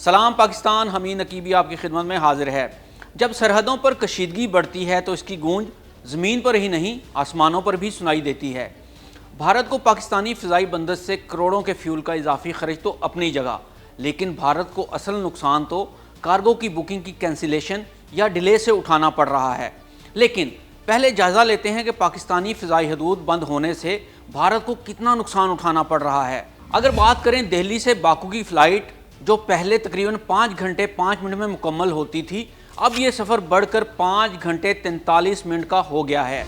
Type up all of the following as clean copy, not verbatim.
सलाम पाकिस्तान, हमीद नकीबी आपकी खिदमत में हाजिर है। जब सरहदों पर कशीदगी बढ़ती है तो इसकी गूंज ज़मीन पर ही नहीं आसमानों पर भी सुनाई देती है। भारत को पाकिस्तानी फ़िज़ाई बंदश से करोड़ों के फ्यूल का इजाफी खर्च तो अपनी जगह, लेकिन भारत को असल नुकसान तो कार्गो की बुकिंग की कैंसिलेशन या डिले से उठाना पड़ रहा है। लेकिन पहले जायज़ा लेते हैं कि पाकिस्तानी फ़िज़ाई हदूद बंद होने से भारत को कितना नुकसान उठाना पड़ रहा है। अगर बात करें दिल्ली से बाकू की फ़्लाइट, जो पहले तकरीबन 5 घंटे 5 मिनट में मुकम्मल होती थी, अब ये सफ़र बढ़कर 5 घंटे 43 मिनट का हो गया है।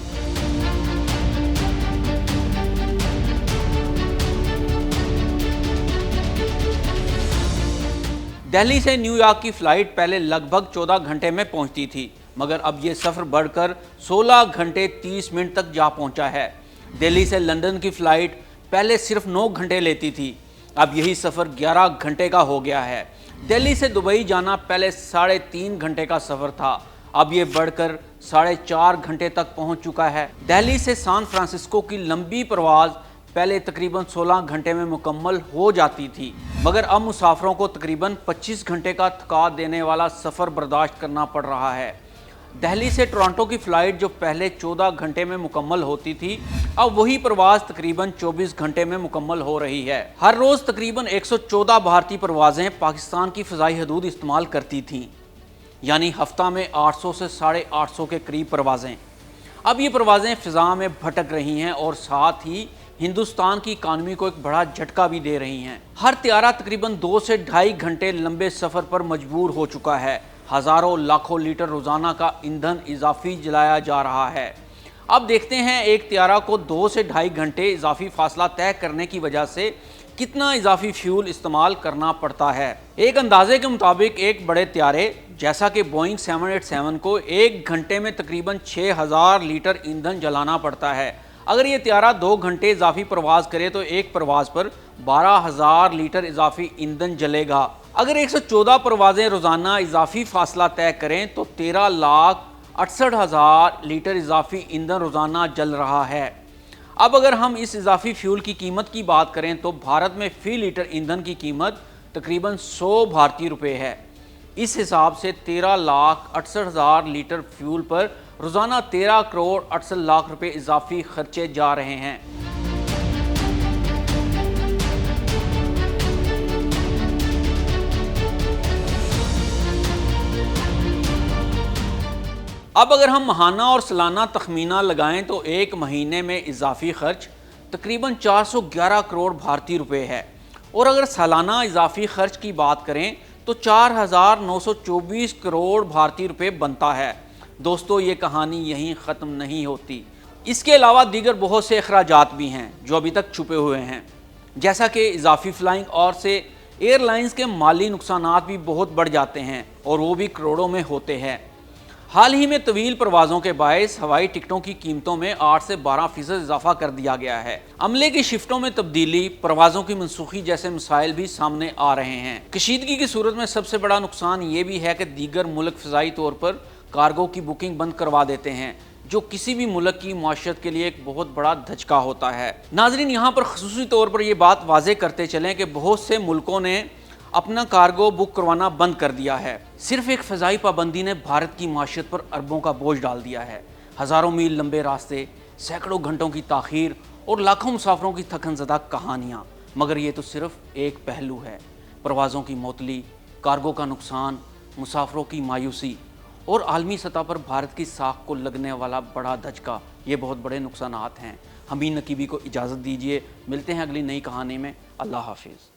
दिल्ली से न्यूयॉर्क की फ़्लाइट पहले लगभग 14 घंटे में पहुंचती थी, मगर अब ये सफ़र बढ़कर 16 घंटे 30 मिनट तक जा पहुंचा है। दिल्ली से लंदन की फ़्लाइट पहले सिर्फ 9 घंटे लेती थी, अब यही सफ़र 11 घंटे का हो गया है। दिल्ली से दुबई जाना पहले 3.5 घंटे का सफ़र था, अब ये बढ़कर 4.5 घंटे तक पहुंच चुका है। दिल्ली से सैन फ्रांसिस्को की लंबी परवाज़ पहले तकरीबन 16 घंटे में मुकम्मल हो जाती थी, मगर अब मुसाफिरों को तकरीबन 25 घंटे का थका देने वाला सफ़र बर्दाश्त करना पड़ रहा है। दिल्ली से टोरंटो की फ़्लाइट जो पहले 14 घंटे में मुकम्मल होती थी, अब वही परवाज़ तकरीबन 24 घंटे में मुकम्मल हो रही है। हर रोज़ तकरीबन 114 भारतीय परवाज़ें पाकिस्तान की फ़िज़ाई हदूद इस्तेमाल करती थीं, यानी हफ्ता में 800 से 850 के करीब परवाज़ें। अब ये परवाज़ें फ़िज़ा में भटक रही हैं और साथ ही हिंदुस्तान की इकानमी को एक बड़ा झटका भी दे रही हैं। हर त्यारा तकरीबन 2 से ढाई घंटे लंबे सफ़र पर मजबूर हो चुका है। हज़ारों लाखों लीटर रोज़ाना का ईंधन इजाफी जलाया जा रहा है। अब देखते हैं एक त्यारा को 2 से ढाई घंटे इजाफी फासला तय करने की वजह से कितना इजाफी फ्यूल इस्तेमाल करना पड़ता है। एक अंदाजे के मुताबिक एक बड़े त्यारे जैसा कि बोइंग 787 को 1 घंटे में तकरीबन 6000 लीटर ईंधन जलाना पड़ता है। अगर ये त्यारा 2 घंटे इजाफी प्रवास करे तो एक प्रवास पर 12,000 लीटर इजाफी ईंधन जलेगा। अगर 114 परवाज़ें रोज़ाना इजाफी फासला तय करें तो 13,68,000 लीटर इजाफी ईंधन रोज़ाना जल रहा है। अब अगर हम इस इजाफी फ्यूल की कीमत की बात करें तो भारत में फ़ी लीटर ईंधन की कीमत तकरीबन 100 भारतीय रुपये है। इस हिसाब से 13,68,000 लीटर फ्यूल पर रोज़ाना 13 करोड़ 68 लाख रुपए इजाफी खर्चे जा रहे हैं। अब अगर हम माहाना और सालाना तखमीना लगाएं तो एक महीने में इजाफी खर्च तकरीबन 411 करोड़ भारतीय रुपए है, और अगर सालाना इजाफी खर्च की बात करें तो 4,924 करोड़ भारतीय रुपए बनता है। दोस्तों, ये कहानी यहीं ख़त्म नहीं होती। इसके अलावा दीगर बहुत से अखराजात भी हैं जो अभी तक छुपे हुए हैं, जैसा कि इजाफी फ्लाइंग और से एयरलाइंस के माली नुकसानात भी बहुत बढ़ जाते हैं और वो भी करोड़ों में होते हैं। हाल ही में तवील परवाज़ों के बायस हवाई टिकटों की कीमतों में 8 से 12% इजाफा कर दिया गया है। अमले की शिफ्टों में तब्दीली, परवाज़ों की मनसूखी जैसे मसाइल भी सामने आ रहे हैं। कशीदगी की सूरत में सबसे बड़ा नुकसान ये भी है कि दीगर मुल्क फ़िज़ाई तौर पर कार्गो की बुकिंग बंद करवा देते हैं, जो किसी भी मुल्क की माशरत के लिए एक बहुत बड़ा धचका होता है। नाज़रीन, यहाँ पर ख़ुसूसी तौर पर यह बात वाज़े करते चलें कि बहुत से मुल्कों ने अपना कार्गो बुक करवाना बंद कर दिया है। सिर्फ एक फ़िज़ाई पाबंदी ने भारत की माशरत पर अरबों का बोझ डाल दिया है। हज़ारों मील लंबे रास्ते, सैकड़ों घंटों की ताख़ीर और लाखों मुसाफिरों की थकनज़दा कहानियाँ, मगर ये तो सिर्फ एक पहलू है। परवाज़ों की मोतली, कार्गो का नुकसान, मुसाफिरों की मायूसी और आलमी सतह पर भारत की साख को लगने वाला बड़ा धचका, ये बहुत बड़े नुकसानात हैं। हमीद नकीबी को इजाज़त दीजिए, मिलते हैं अगली नई कहानी में। अल्लाह हाफिज़।